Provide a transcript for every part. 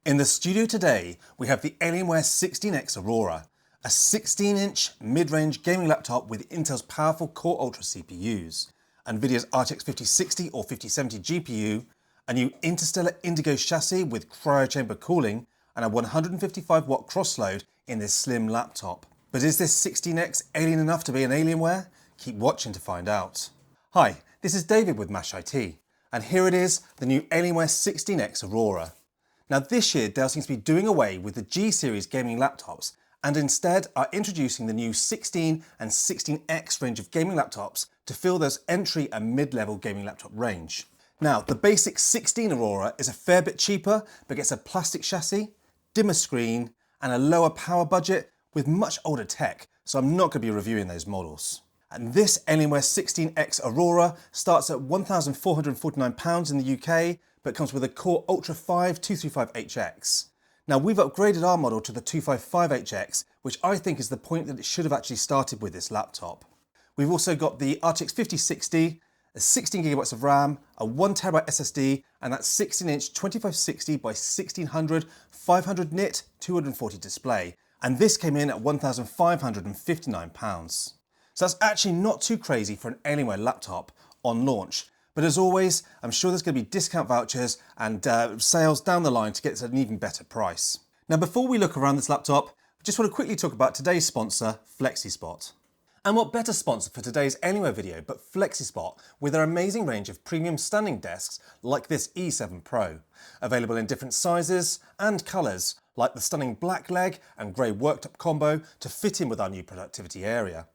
In the studio today, we have the Alienware 16X Aurora, a 16-inch mid-range gaming laptop with Intel's powerful Core Ultra CPUs, nVidia's RTX 5060 or 5070 GPU, a new interstellar indigo chassis with cryo-chamber cooling, and a 155-watt crossload in this slim laptop. But is this 16X alien enough to be an Alienware? Keep watching to find out. Hi, this is David with Mash IT, and here it is, the new Alienware 16X Aurora. Now this year, Dell seems to be doing away with the G-series gaming laptops and instead are introducing the new 16 and 16X range of gaming laptops to fill those entry and mid-level gaming laptop range. Now, the basic 16 Aurora is a fair bit cheaper, but gets a plastic chassis, dimmer screen, and a lower power budget with much older tech, so I'm not going to be reviewing those models. And this Alienware 16X Aurora starts at £1,449 in the UK, but comes with a Core Ultra 5 235HX. Now we've upgraded our model to the 255HX, which I think is the point that it should have actually started with this laptop. We've also got the RTX 5060, 16GB of RAM, a 1TB SSD, and that 16-inch 2560 by 1600 500 nit 240 display. And this came in at £1,559. So that's actually not too crazy for an Alienware laptop on launch. But as always, I'm sure there's going to be discount vouchers and sales down the line to get an even better price. Now before we look around this laptop, I just want to quickly talk about today's sponsor, FlexiSpot. And what better sponsor for today's Alienware video but FlexiSpot with their amazing range of premium standing desks like this E7 Pro, available in different sizes and colours, like the stunning black leg and grey worktop combo to fit in with our new productivity area.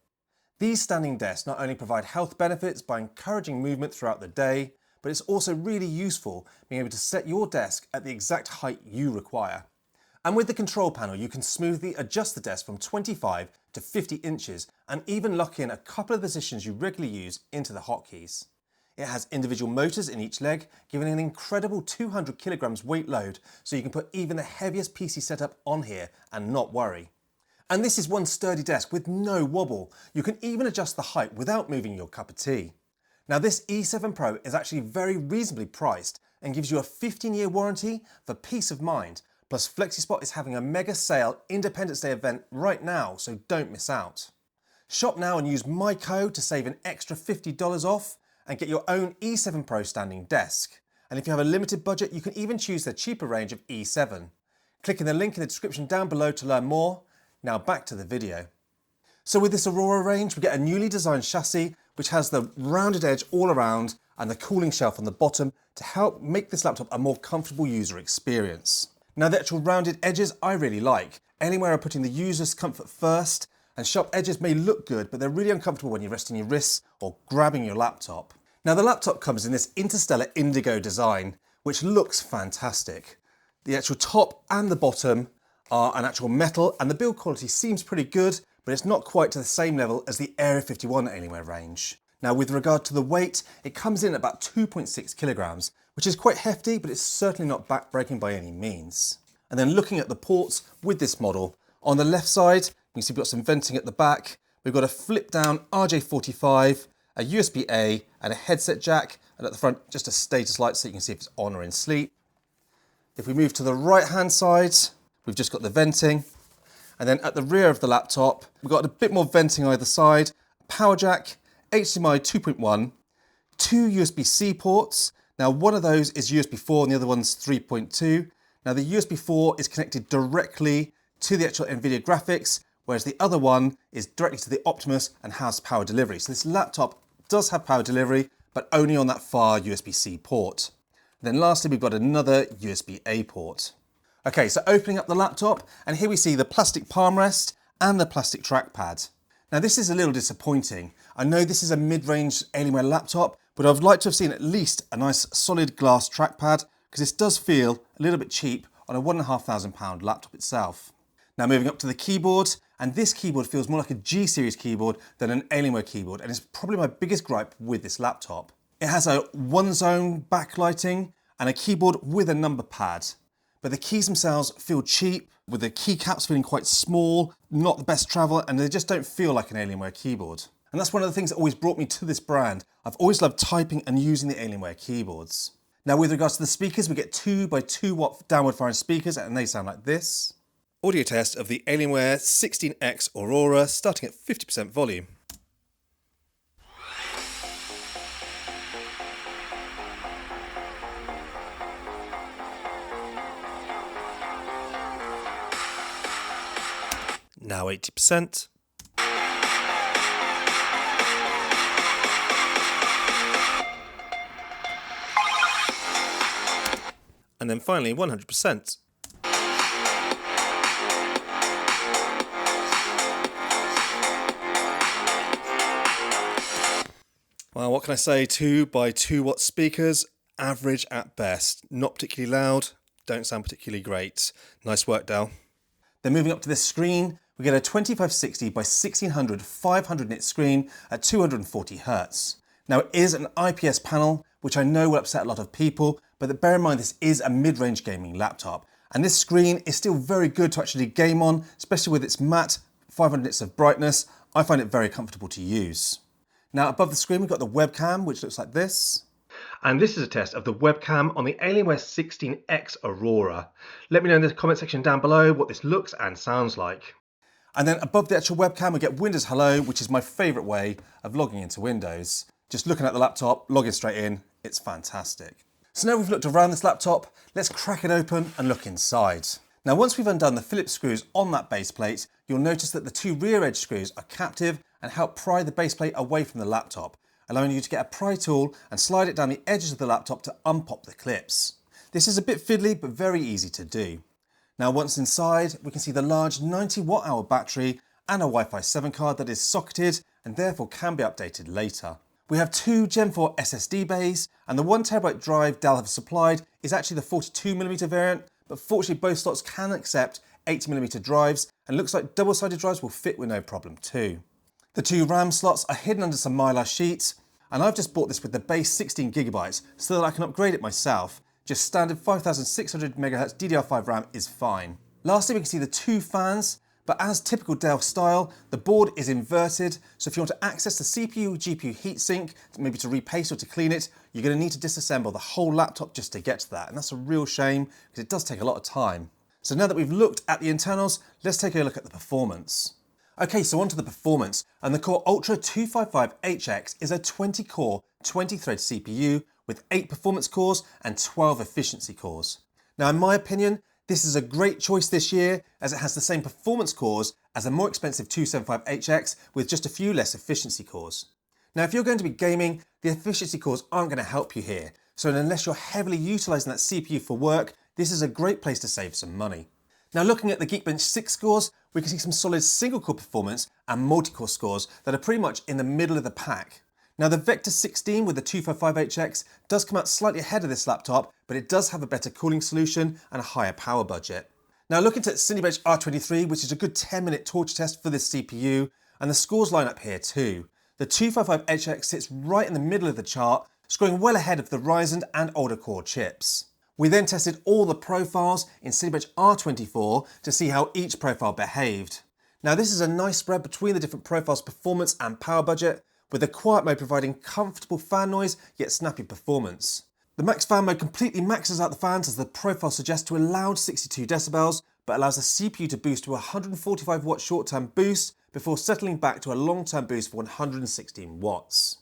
These standing desks not only provide health benefits by encouraging movement throughout the day, but it's also really useful being able to set your desk at the exact height you require. And with the control panel, you can smoothly adjust the desk from 25 to 50 inches and even lock in a couple of positions you regularly use into the hotkeys. It has individual motors in each leg, giving an incredible 200 kilograms weight load, so you can put even the heaviest PC setup on here and not worry. And this is one sturdy desk with no wobble. You can even adjust the height without moving your cup of tea. Now this E7 Pro is actually very reasonably priced and gives you a 15-year warranty for peace of mind. Plus FlexiSpot is having a mega sale Independence Day event right now, so don't miss out. Shop now and use my code to save an extra $50 off and get your own E7 Pro standing desk. And if you have a limited budget, you can even choose the cheaper range of E7. Click in the link in the description down below to learn more. Now back to the video. So with this Aurora range, we get a newly designed chassis which has the rounded edge all around and the cooling shelf on the bottom to help make this laptop a more comfortable user experience. Now the actual rounded edges I really like. Alienware are putting the user's comfort first, and sharp edges may look good, but they're really uncomfortable when you're resting your wrists or grabbing your laptop. Now the laptop comes in this interstellar indigo design, which looks fantastic. The actual top and the bottom are an actual metal, and the build quality seems pretty good, but it's not quite to the same level as the Area 51 Alienware range. Now with regard to the weight, it comes in at about 2.6 kilograms, which is quite hefty, but it's certainly not back-breaking by any means. And then looking at the ports with this model, on the left side, you can see we've got some venting at the back, we've got a flip-down RJ45, a USB-A, and a headset jack, and at the front, just a status light so you can see if it's on or in sleep. If we move to the right-hand side, we've just got the venting, and then at the rear of the laptop, we've got a bit more venting either side, power jack, HDMI 2.1, two USB-C ports. Now one of those is USB 4 and the other one's 3.2. Now the USB 4 is connected directly to the actual nVidia graphics, whereas the other one is directly to the Optimus and has power delivery. So this laptop does have power delivery, but only on that far USB-C port. And then lastly, we've got another USB-A port. Okay, so opening up the laptop, and here we see the plastic palm rest and the plastic trackpad. Now this is a little disappointing. I know this is a mid-range Alienware laptop, but I'd like to have seen at least a nice solid glass trackpad, because this does feel a little bit cheap on a £1,500 laptop itself. Now moving up to the keyboard, and this keyboard feels more like a G-series keyboard than an Alienware keyboard, and it's probably my biggest gripe with this laptop. It has a one-zone backlighting and a keyboard with a number pad. But the keys themselves feel cheap, with the keycaps feeling quite small, not the best travel, and they just don't feel like an Alienware keyboard. And that's one of the things that always brought me to this brand. I've always loved typing and using the Alienware keyboards. Now with regards to the speakers, we get 2 by 2 watt downward firing speakers and they sound like this. Audio test of the Alienware 16X Aurora starting at 50% volume. Now 80%. And then finally 100%. Well, what can I say? 2 by 2 watt speakers, average at best. Not particularly loud, don't sound particularly great. Nice work, Dell. Then moving up to this screen, we get a 2560 by 1600 500 nit screen at 240 Hz. Now it is an IPS panel, which I know will upset a lot of people, but bear in mind this is a mid-range gaming laptop. And this screen is still very good to actually game on, especially with its matte 500 nits of brightness. I find it very comfortable to use. Now above the screen we've got the webcam, which looks like this. And this is a test of the webcam on the Alienware 16X Aurora. Let me know in the comment section down below what this looks and sounds like. And then above the actual webcam we get Windows Hello, which is my favourite way of logging into Windows. Just looking at the laptop, logging straight in, it's fantastic. So now we've looked around this laptop, let's crack it open and look inside. Now once we've undone the Phillips screws on that base plate, you'll notice that the 2 rear edge screws are captive and help pry the base plate away from the laptop, allowing you to get a pry tool and slide it down the edges of the laptop to unpop the clips. This is a bit fiddly but very easy to do. Now once inside, we can see the large 90 watt-hour battery and a Wi-Fi 7 card that is socketed and therefore can be updated later. We have 2 Gen 4 SSD bays and the 1TB drive Dell have supplied is actually the 42mm variant, but fortunately both slots can accept 80mm drives and looks like double-sided drives will fit with no problem too. The 2 RAM slots are hidden under some mylar sheets and I've just bought this with the base 16GB so that I can upgrade it myself. Just standard 5600MHz DDR5 RAM is fine. Lastly we can see the 2 fans, but as typical Dell style, the board is inverted, so if you want to access the CPU-GPU heatsink, maybe to repaste or to clean it, you're going to need to disassemble the whole laptop just to get to that, and that's a real shame because it does take a lot of time. So now that we've looked at the internals, let's take a look at the performance. Okay, so onto the performance, and the Core Ultra 255HX is a 20-core, 20-thread CPU with 8 performance cores and 12 efficiency cores. Now in my opinion, this is a great choice this year as it has the same performance cores as a more expensive 275HX with just a few less efficiency cores. Now if you're going to be gaming, the efficiency cores aren't going to help you here, so unless you're heavily utilising that CPU for work, this is a great place to save some money. Now looking at the Geekbench 6 scores, we can see some solid single core performance and multi-core scores that are pretty much in the middle of the pack. Now the Vector 16 with the 255HX does come out slightly ahead of this laptop, but it does have a better cooling solution and a higher power budget. Now looking at Cinebench R23, which is a good 10-minute torch test for this CPU, and the scores line up here too. The 255HX sits right in the middle of the chart, scoring well ahead of the Ryzen and older core chips. We then tested all the profiles in Cinebench R24 to see how each profile behaved. Now this is a nice spread between the different profiles' performance and power budget, with the quiet mode providing comfortable fan noise yet snappy performance. The max fan mode completely maxes out the fans as the profile suggests to a loud 62 decibels, but allows the CPU to boost to a 145 watt short-term boost before settling back to a long-term boost for 116 watts.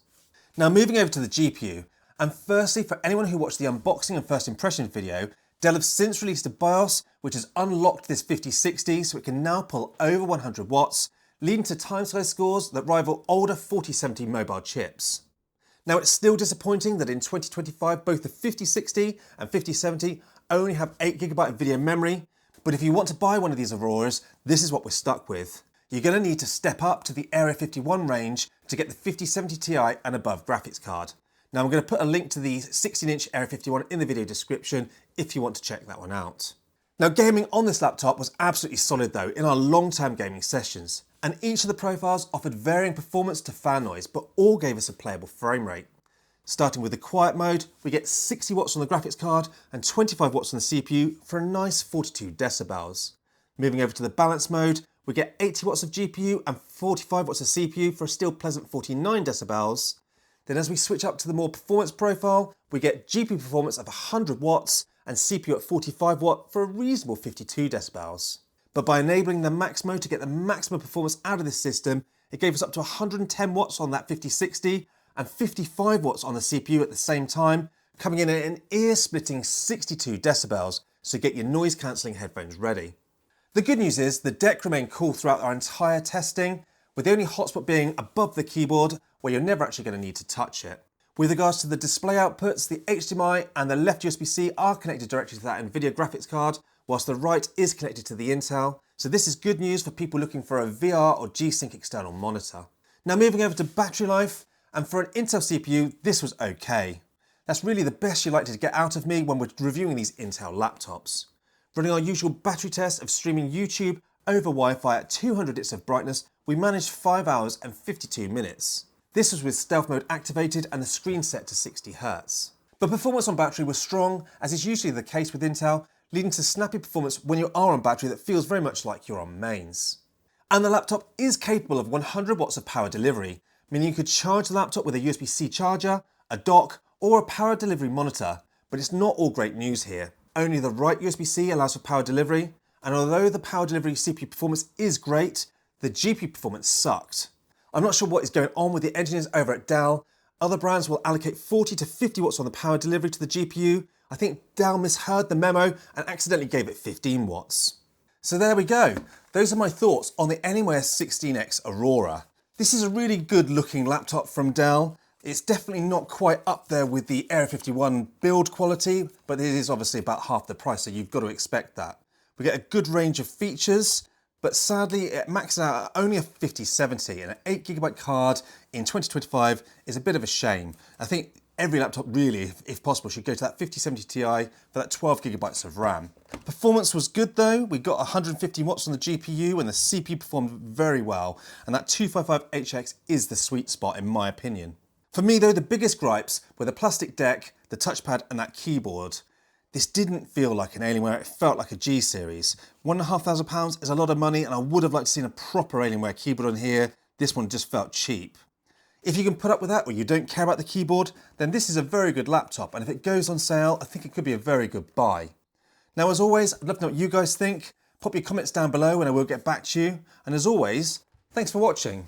Now moving over to the GPU, and firstly for anyone who watched the unboxing and first impression video, Dell have since released a BIOS which has unlocked this 5060 so it can now pull over 100 watts, leading to time-slice scores that rival older 4070 mobile chips. Now it's still disappointing that in 2025 both the 5060 and 5070 only have 8GB of video memory, but if you want to buy one of these Auroras, this is what we're stuck with. You're going to need to step up to the Area 51 range to get the 5070 Ti and above graphics card. Now I'm going to put a link to the 16-inch Area 51 in the video description if you want to check that one out. Now gaming on this laptop was absolutely solid though in our long-term gaming sessions, and each of the profiles offered varying performance to fan noise, but all gave us a playable frame rate. Starting with the quiet mode, we get 60 watts on the graphics card and 25 watts on the CPU for a nice 42 decibels. Moving over to the balance mode, we get 80 watts of GPU and 45 watts of CPU for a still pleasant 49 decibels. Then as we switch up to the more performance profile, we get GPU performance of 100 watts and CPU at 45 watt for a reasonable 52 decibels. But by enabling the max mode to get the maximum performance out of this system, it gave us up to 110 watts on that 5060 and 55 watts on the CPU at the same time, coming in at an ear-splitting 62 decibels, so get your noise cancelling headphones ready. The good news is the deck remained cool throughout our entire testing, with the only hotspot being above the keyboard, where you're never actually going to need to touch it. With regards to the display outputs, the HDMI and the left USB-C are connected directly to that nVidia graphics card, whilst the right is connected to the Intel, so this is good news for people looking for a VR or G-Sync external monitor. Now moving over to battery life, and for an Intel CPU, this was okay. That's really the best you're likely to get out of me when we're reviewing these Intel laptops. Running our usual battery test of streaming YouTube over Wi-Fi at 200 nits of brightness, we managed 5 hours and 52 minutes. This was with stealth mode activated and the screen set to 60 Hz. But performance on battery was strong, as is usually the case with Intel, leading to snappy performance when you are on battery that feels very much like you're on mains. And the laptop is capable of 100 watts of power delivery, meaning you could charge the laptop with a USB-C charger, a dock, or a power delivery monitor, but it's not all great news here. Only the right USB-C allows for power delivery, and although the power delivery CPU performance is great, the GPU performance sucked. I'm not sure what is going on with the engineers over at Dell. Other brands will allocate 40 to 50 watts on the power delivery to the GPU. I think Dell misheard the memo and accidentally gave it 15 watts. So there we go. Those are my thoughts on the Alienware 16X Aurora. This is a really good looking laptop from Dell. It's definitely not quite up there with the Area 51 build quality, but it is obviously about half the price, so you've got to expect that. We get a good range of features, but sadly it maxes out at only a 5070, and an 8GB card in 2025 is a bit of a shame. I think every laptop really, if possible, should go to that 5070 Ti for that 12GB of RAM. Performance was good though. We got 150 watts on the GPU and the CPU performed very well, and that 255HX is the sweet spot in my opinion. For me though, the biggest gripes were the plastic deck, the touchpad and that keyboard. This didn't feel like an Alienware, it felt like a G series. £1,500 is a lot of money and I would have liked to see a proper Alienware keyboard on here. This one just felt cheap. If you can put up with that or you don't care about the keyboard, then this is a very good laptop, and if it goes on sale, I think it could be a very good buy. Now as always, I'd love to know what you guys think. Pop your comments down below and I will get back to you. And as always, thanks for watching.